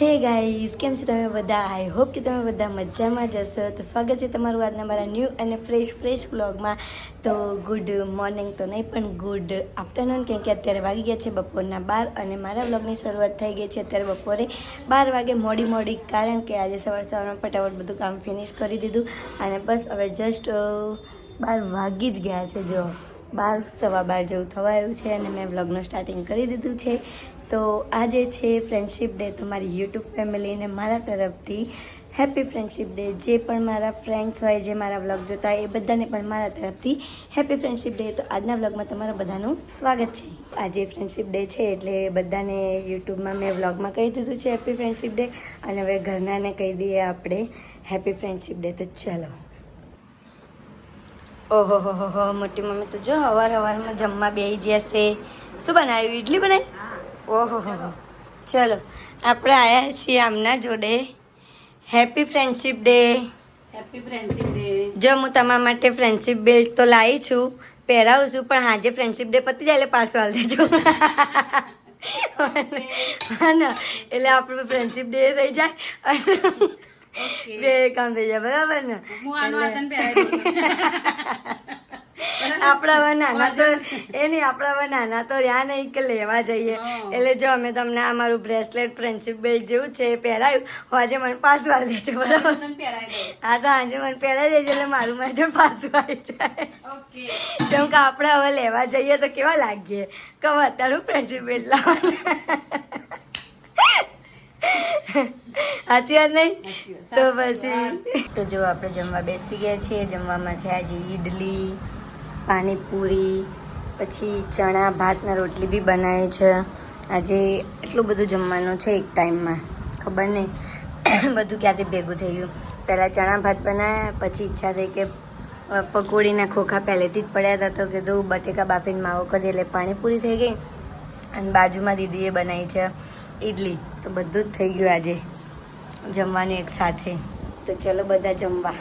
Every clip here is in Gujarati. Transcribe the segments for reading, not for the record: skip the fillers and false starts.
હે ગાઈઝ, કેમ છો તમે બધા? આઈ હોપ કે તમે બધા મજામાં જ હશો. તો સ્વાગત છે તમારું આજના મારા ન્યૂ અને ફ્રેશ વ્લોગમાં. તો ગુડ મોર્નિંગ તો નહીં પણ ગુડ આફ્ટરનૂન, કેમ કે અત્યારે વાગી ગયા છે બપોરના 12 અને મારા વ્લોગની શરૂઆત થઈ ગઈ છે અત્યારે બપોરે 12 વાગે મોડી, કારણ કે આજે સવારમાં ફટાફટ બધું કામ ફિનિશ કરી દીધું અને બસ હવે જસ્ટ 12 વાગી જ ગયા છે. જો 12 સવા 12 જેવું થવા આવ્યું છે અને મેં વ્લોગનું સ્ટાર્ટિંગ કરી દીધું છે. તો આજે છે ફ્રેન્ડશિપ ડે, તો મારી યુટ્યુબ ફેમિલીને મારા તરફથી હેપી ફ્રેન્ડશિપ ડે. જે પણ મારા ફ્રેન્ડ્સ હોય, જે મારા વ્લોગ જોતા હોય, એ બધાને પણ મારા તરફથી હેપી ફ્રેન્ડશિપ ડે. તો આજના વ્લોગમાં તમારા બધાનું સ્વાગત છે. આજે ફ્રેન્ડશિપ ડે છે એટલે બધાને યુટ્યુબમાં મેં વ્લોગમાં કહી દીધું છે હેપી ફ્રેન્ડશિપ ડે, અને હવે ઘરનાને કહી દઈએ આપણે હેપી ફ્રેન્ડશિપ ડે. તો ચલો. ઓહો હો, મોટી મમ્મી તો જો સવારમાં જમવા બેસી જશે. શું બનાવ્યું? ઇડલી બનાવી? ઓહો હો, ચલો આપણે આવ્યા છીએ આમના જોડે happy friendship day. Happy friendship day. જો હું તમારા માટે ફ્રેન્ડશિપ બેલ્ટ તો લાવી છું, પહેરાવું છું, પણ આજે ફ્રેન્ડશિપ ડે પતી જાય એટલે પાછું હાલ દેજો. હા ને, એટલે આપણું ફ્રેન્ડશિપ ડે થઈ જાય અને બે કામ થઈ જાય, બરાબર ને? આપણા નાના તો આપણા નાના તો રહ્યા નહીં કે લેવા જઈએ. એટલે જો અમે તમને આ મારું બ્રેસલેટ ફ્રેન્ડશિપ બેલ્ટ જેવું છે પહેરાયું, આજે મને પાછું આવી દેજો, બરાબર? હા, તો આજે મને પહેરાવી દેજો એટલે મારું માટે પાછું આવી જાય. કેમ કે આપણે હવે લેવા જઈએ તો કેવા લાગીએ કે અત્યારે ફ્રેન્ડશિપ બેલ્ટ લાવવાનું. સાચી વાત નહીં? તો પછી તો જો આપણે જમવા બેસી ગયા છીએ. જમવામાં છે આજે ઈડલી, પાણીપુરી, પછી ચણા ભાતના રોટલી બી બનાવી છે. આજે એટલું બધું જમવાનું છે એક ટાઈમમાં, ખબર નહીં બધું ક્યાંથી ભેગું થઈ ગયું. પહેલાં ચણા ભાત બનાવ્યા, પછી ઈચ્છા થઈ કે પકોડીના ખોખા પહેલેથી જ પડ્યા હતા, તો કીધું બટેકા બાફીને માવો કરી એટલે પાણીપુરી થઈ ગઈ. અને બાજુમાં દીદીએ બનાવી છે ઈડલી. તો બધું જ થઈ ગયું આજે જમવાનું એક સાથે. તો ચલો બધા જમવા.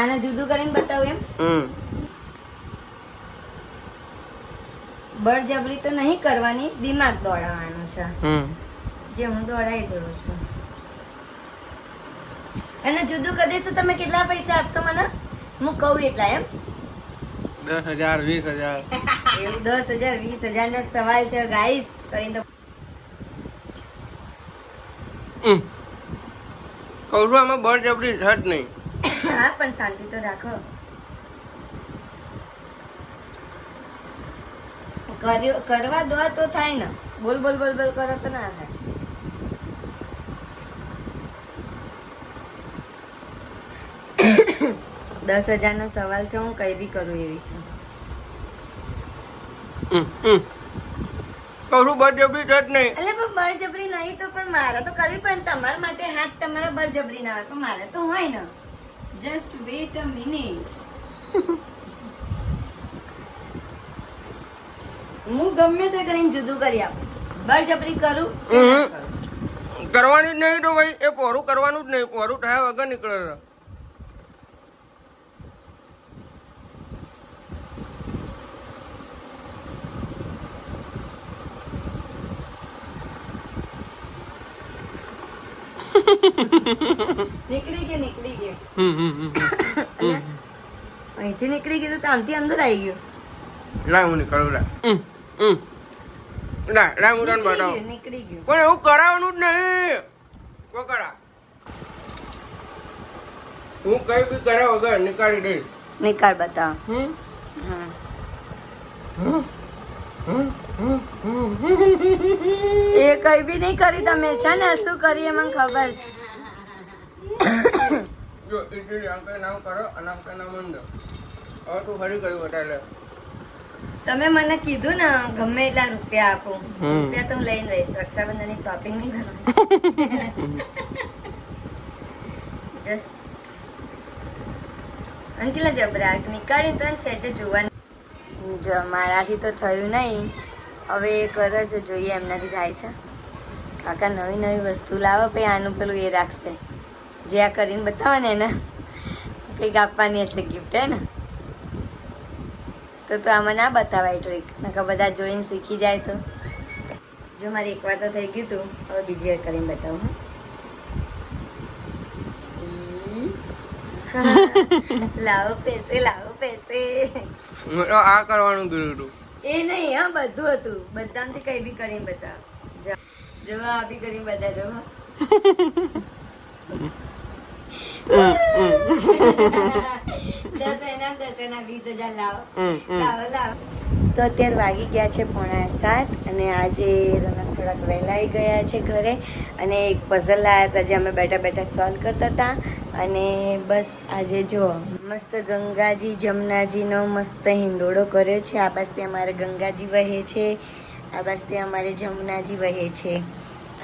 આને જુદું કરીને બતાવું એમ? બળજબરી તો નહીં કરવાની, દિમાગ દોડાવવાનું છે, જે હું દોડાઈ દઉં છું. અને જુદું કરી દઈશ તો તમે કેટલા પૈસા આપશો મને? હું કહું એટલા એમ? 10,000 20,000. એવું 10,000 20,000 નો સવાલ છે ગાઈસ. કરીને તો કહું છું આમાં બળજબરી છે જ નહીં. હા, પણ શાંતિ તો રાખો. કરવા દો તો થાય ને, બોલ કરો તો ના થાય. $10,000 નો સવાલ છે, હું કઈ બી કરું એવી છું. કહું છું બળજબરી છે જ નહીં. એટલે પણ બળજબરી નહીં તો પણ મારે તો કરવી પડે. તમારા માટે હાથ તમારા બળજબરી ના હોય, પણ મારે તો હોય ને. જસ્ટ વેટ અ મિનિટ. હું ગમે તે કરીને જુદું કરી આપું. બળજબરી કરું કરવાની જ નહીં તો ભાઈ એ પોરું કરવાનું જ નહીં. પોરું થયા વગર નીકળે. નીકળી ગયું. અહીંથી નીકળી ગયું તો આમથી અંદર આવી ગયું. લાય હું નીકળું. લાય હું તને બતાવું. નીકળી ગયું. પણ એવું કરાવવાનું જ નહીં. પકડા હું કઈ બી કર્યા વગર નીકાળી દઈશ. નિકાળ બતાવો. એ કઈ બી નહીં કરી તમે, છે ને? શું કરીએ મને ખબર છે. જો ઈડલી આમ કઈ નામ કરો અને આમ કઈ નામ મંડો. હવે તું ફરી કર્યું બતાલે. તમે મને કીધું ને ગમે એટલા રૂપિયા આપો, રૂપિયા તો હું લઈને રહીશ. રક્ષાબંધન ની શોપિંગ નહીં કરવાની. જસ્ટ અંકિલા જબરા નીકાળી તો સેજે જોવાની. જો મારાથી તો થયું નહીં, હવે એ કરે છે, જોઈએ એમનાથી થાય છે. કાકા નવી વસ્તુ લાવો, પછી આનું પેલું એ રાખશે, જે આ કરીને બતાવે ને એને કંઈક આપવાની હશે ગિફ્ટ, હે ને? તો આમાં ના બતાવાય ટ્રીક, નકર બધા જોઈને શીખી જાય તો. જો મારે એકવાર તો થઈ ગયું હતું, હવે બીજી વાર કરીને બતાવું. લાવો પૈસે, લાવો પૈસે. મેં તો આ કરવાનું કીધું હતું. એ નહીં, હા બધું હતું. બધામાંથી કઈ બી કરીને બતાવ. જો આ બી કરીને બતાવી દો. દસ એના 20,000 લાવો. લાવો લાવો. તો અત્યારે વાગી ગયા છે 6:45 અને આજે રોનક થોડાક વહેલા આવી ગયા છે ઘરે અને એક પઝલ લાવ્યા હતા જે અમે બેઠા બેઠા સોલ્વ કરતા હતા. અને બસ આજે જો મસ્ત ગંગાજી જમનાજીનો મસ્ત હિંડોળો કર્યો છે. આ બાજુથી અમારે ગંગાજી વહે છે, આ બાજુથી અમારે જમનાજી વહે છે.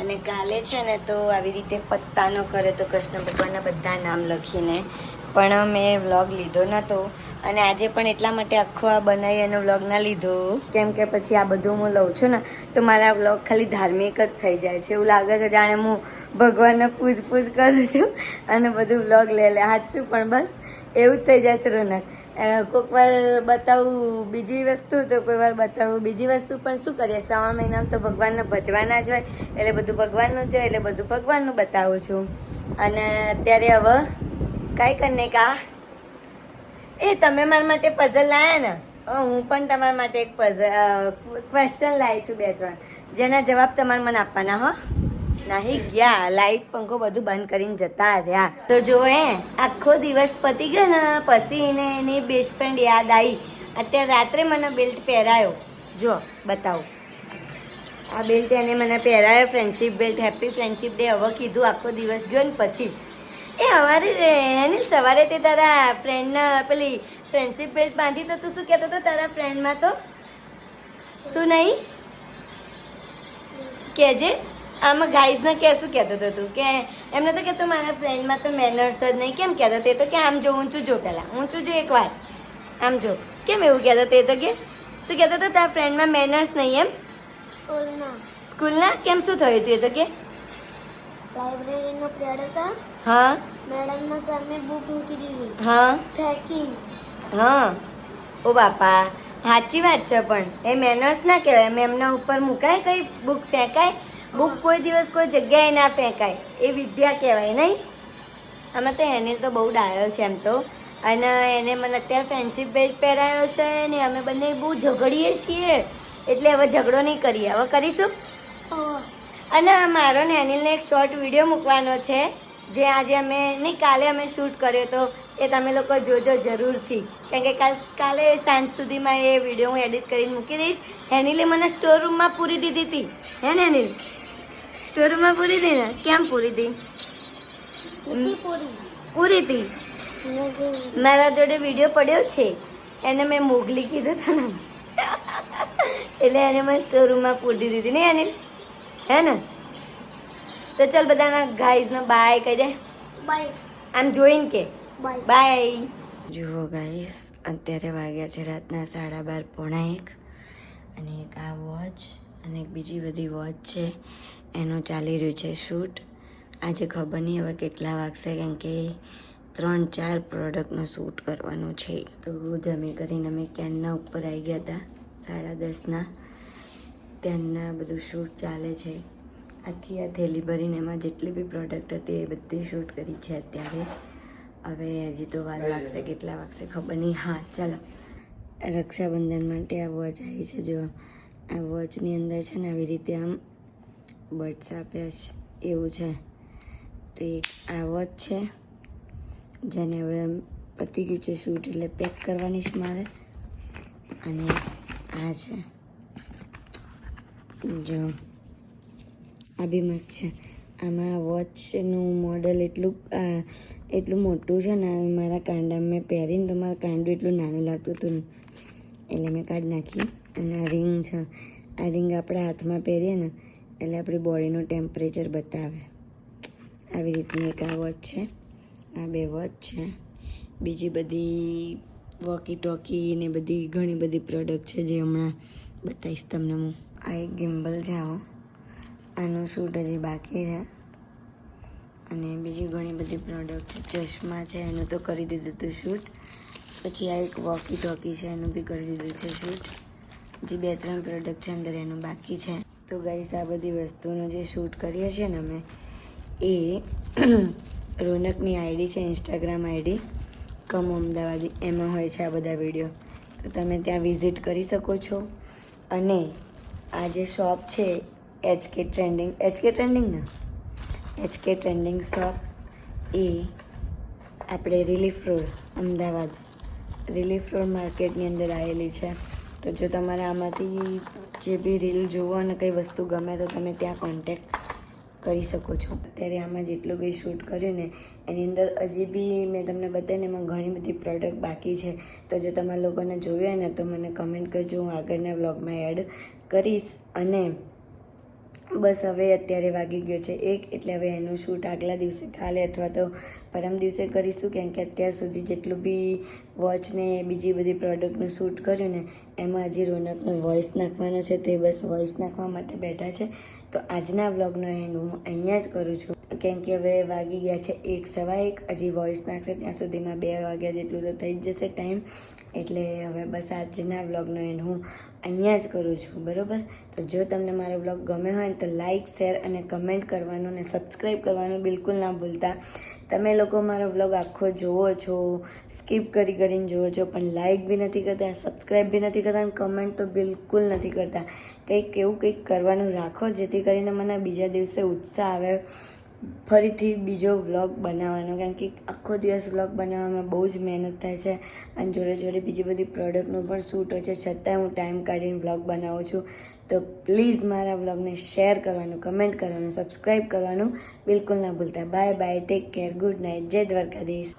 અને કાલે છે ને તો આવી રીતે પત્તાનો કરે તો કૃષ્ણ ભગવાનના બધા નામ લખીને, પણ મેં વ્લોગ લીધો નહોતો અને આજે પણ એટલા માટે આખો આ બનાવી એનો વ્લોગ ના લીધો કેમ કે પછી આ બધું હું લઉં છું ને તો મારા વ્લોગ ખાલી ધાર્મિક જ થઈ જાય છે. એવું લાગે છે જાણે હું ભગવાનને પૂછ કરું છું અને બધું વ્લોગ લે સાચું, પણ બસ એવું જ થઈ જાય છે રોનક. કોઈક વાર બતાવું બીજી વસ્તુ તો કોઈ વાર બતાવું બીજી વસ્તુ, પણ શું કરીએ શ્રાવણ મહિનામાં તો ભગવાનને ભજવાના જ હોય એટલે બધું ભગવાનનું જ હોય એટલે બધું ભગવાનનું બતાવું છું. અને અત્યારે હવે કાંઈ કરીને કા એ તમે મારા માટે પઝલ લાવ્યા ને, હું પણ તમારા માટે એક ક્વેશ્ચન લાવી છું 2-3 જેના જવાબ તમારે મને આપવાના. હો નાહી ગયા, લાઈટ પંખો બધું બંધ કરીને જતા રહ્યા. તો જો આખો દિવસ પતી ગયો ને પછી એને એની બેસ્ટ ફ્રેન્ડ યાદ આવી. અત્યારે રાત્રે મને બેલ્ટ પહેરાયો, જો બતાવો આ બેલ્ટ એને મને પહેરાયો, friendship belt. Happy friendship day. હવે કીધું આખો દિવસ ગયો ને પછી એ સવારે તે તારા ફ્રેન્ડના પેલી ફ્રેન્ડશિપ બેલ્ટ બાંધી તો તું શું કહેતો હતો તારા ફ્રેન્ડમાં તો શું નહીં કહેજે આમાં ગાઈઝને કે શું કહેતો હતો તું કે એમને તો કહેતો મારા ફ્રેન્ડમાં તો મેનર્સ જ નહીં. કેમ કહેતો તે તો કે આમ જો ઊંચું જો પહેલાં ઊંચું જો એકવાર આમ જો. કેમ એવું કહેતો તે તો કે શું કહેતો હતો તારા ફ્રેન્ડમાં મેનર્સ નહીં એમ સ્કૂલના? કેમ શું થયું હતું એ તો કે લાઇબ્રેરીનો પીરિયડ હતા, હા મેડમના સામે બુક મૂકી દીધી, હા ફેંકી. હા ઓ બાપા સાચી વાત છે, પણ એ મેનર્સ ના કહેવાય. મેમના ઉપર મુકાય કઈ બુક ફેંકાય? બુક કોઈ દિવસ કોઈ જગ્યાએ ના ફેંકાય, એ વિદ્યા કહેવાય નહીં. અમે તો એને તો બહુ ડાયો છે એમ તો, અને એને મને અત્યારે ફ્રેન્ડશિપ બેલ્ટ પહેરાયો છે ને અમે બંને બહુ ઝઘડીએ છીએ એટલે હવે ઝઘડો નહીં કરીએ, હવે કરીશું. અને મારો ને અનિલને એક શોર્ટ વિડીયો મૂકવાનો છે જે આજે અમે નહીં કાલે અમે શૂટ કર્યો તો એ તમે લોકો જોજો જરૂરથી, કારણ કે કાલે સાંજ સુધીમાં એ વિડીયો હું એડિટ કરીને મૂકી દઈશ. અનિલે મને સ્ટોર રૂમમાં પૂરી દીધી હતી. હે ને અનિલ? સ્ટોર રૂમમાં પૂરી હતી ને? કેમ પૂરી હતી? પૂરી હતી. મારા જોડે વિડીયો પડ્યો છે એને મેં મોગલી કીધું હતું ને એટલે એને મેં સ્ટોર રૂમમાં પૂરી દીધી નહીં અનિલ? હે ને? તો ચાલ બધાના ગાઈઝને બાય કહી દે. બાય. આમ જોઈને કે બાય. બાય. જુઓ ગાઈઝ અત્યારે વાગ્યા છે રાતના 12:30 પોણા 1 અને એક આ વોચ અને એક બીજી બધી વોચ છે એનું ચાલી રહ્યું છે શૂટ. આજે ખબર નહીં હવે કેટલા વાગશે કારણ કે 3-4 પ્રોડક્ટનો શૂટ કરવાનું છે. તો જમી કરીને અમે ક્યારના ઉપર આવી ગયા હતા 10:30ના. ત્યાંના બધું શૂટ ચાલે છે. આખી આ થેલી ભરીને એમાં જેટલી બી પ્રોડક્ટ હતી એ બધી શૂટ કરી છે અત્યારે. હવે હજી તો વાર લાગશે, કેટલા વાગશે ખબર નહીં. હા ચાલો, રક્ષાબંધન માટે આ વોચ આવી છે. જો આ વોચની અંદર છે ને આવી રીતે આમ બર્ડ્સ આપ્યા છે એવું છે. તો એક આ વોચ છે જેને હવે પતી ગયું છે શૂટ એટલે પેક કરવાની છે મારે. અને આ છે જો આ બી મસ્ત છે. આમાં વોચનું મોડલ એટલું મોટું છે ને મારા કાંડામાં મેં પહેરીને તો મારા કાંડું એટલું નાનું લાગતું હતું એટલે મેં કાઢી નાખી. અને આ રિંગ છે, આ રિંગ આપણે હાથમાં પહેરીએ ને એટલે આપણી બોડીનું ટેમ્પરેચર બતાવે. આવી રીતની એક આ વોચ છે. આ 2 વોચ છે. બીજી બધી વોકી ટોકી ને બધી ઘણી બધી પ્રોડક્ટ છે જે હમણાં બતાવીશ તમને હું. આ એક ગિમ્બલ છે આવો, આનું શૂટ હજી બાકી છે. અને બીજી ઘણી બધી પ્રોડક્ટ છે. ચશ્મા છે એનું તો કરી દીધું હતું શૂટ. પછી આ એક વોકી ટોકી છે એનું બી કરી દીધું છે શૂટ. હજી 2-3 પ્રોડક્ટ છે અંદર એનું બાકી છે. તો ગાઈસ આ બધી વસ્તુનું જે શૂટ કરીએ છીએ ને અમે એ રોનકની આઈડી છે, ઇન્સ્ટાગ્રામ આઈડી કમ અમદાવાદી, એમાં હોય છે આ બધા વિડીયો. તો તમે ત્યાં વિઝિટ કરી શકો છો. અને આ જે શોપ છે HK ટ્રેન્ડિંગ શોપ એ આપણે relief road Ahmedabad, relief road માર્કેટની અંદર આવેલી છે. તો જો તમારે આમાંથી જે બી રીલ જોવો અને કંઈ વસ્તુ ગમે તો તમે ત્યાં કોન્ટેક્ટ કરી શકો છો. અત્યારે આમાં જેટલું બી શૂટ કર્યું ને એની અંદર હજી બી મેં તમને બતાવીને એમાં ઘણી બધી પ્રોડક્ટ બાકી છે. તો જો તમારા લોકોને જોયું હોય ને તો મને કમેન્ટ કરજો, હું આગળના વ્લોગમાં એડ કરીશ. અને બસ હવે અત્યારે વાગી ગયો છે 1, એટલે હવે એનું શૂટ આગલા દિવસે કાલે અથવા તો પરમ દિવસે કરીશું. કેમ કે અત્યાર સુધી જેટલું બી વોચ ને બીજી બધી પ્રોડક્ટનું શૂટ કર્યું ને એમાં હજી રોનકનો વોઇસ નાખવાનો છે, તે બસ વોઇસ નાખવા માટે બેઠા છે. તો આજના વ્લોગનો એન્ડ હું અહીંયા જ કરું છું. કેમ કે હવે વાગી ગયા છે 1, સવા 1, હજી વોઇસ નાખશે ત્યાં સુધીમાં 2 વાગ્યા જેટલું તો થઈ જ જશે ટાઈમ. એટલે હવે બસ આજના વ્લોગનો એન્ડ હું અહીંયા જ કરું છું, બરાબર? તો જો તમને મારો વ્લોગ ગમે હોય ને તો લાઇક, શેર અને કમેન્ટ કરવાનું ને સબસ્ક્રાઈબ કરવાનું બિલકુલ ના ભૂલતા. તમે લોકો મારો વ્લોગ આખો જુઓ છો, સ્કીપ કરીને જુઓ છો, પણ લાઇક બી નથી કરતા, સબસ્ક્રાઈબ બી નથી કરતા અને કમેન્ટ તો બિલકુલ નથી કરતા. કંઈક કરવાનું રાખો જેથી કરીને મને બીજા દિવસે ઉત્સાહ આવે ફરીથી બીજો વ્લોગ બનાવવાનો. કારણ કે આખો દિવસ વ્લોગ બનાવવામાં બહુ જ મહેનત થાય છે અને જોડે બીજી બધી પ્રોડક્ટનું પણ શૂટ હોય છે, છતાંય હું ટાઈમ કાઢીને વ્લોગ બનાવું છું. તો પ્લીઝ મારા વ્લોગને શેર કરવાનું, કમેન્ટ કરવાનું, સબસ્ક્રાઈબ કરવાનું બિલકુલ ના ભૂલતા. Bye bye, take care, good night, જય દ્વારકાધીશ.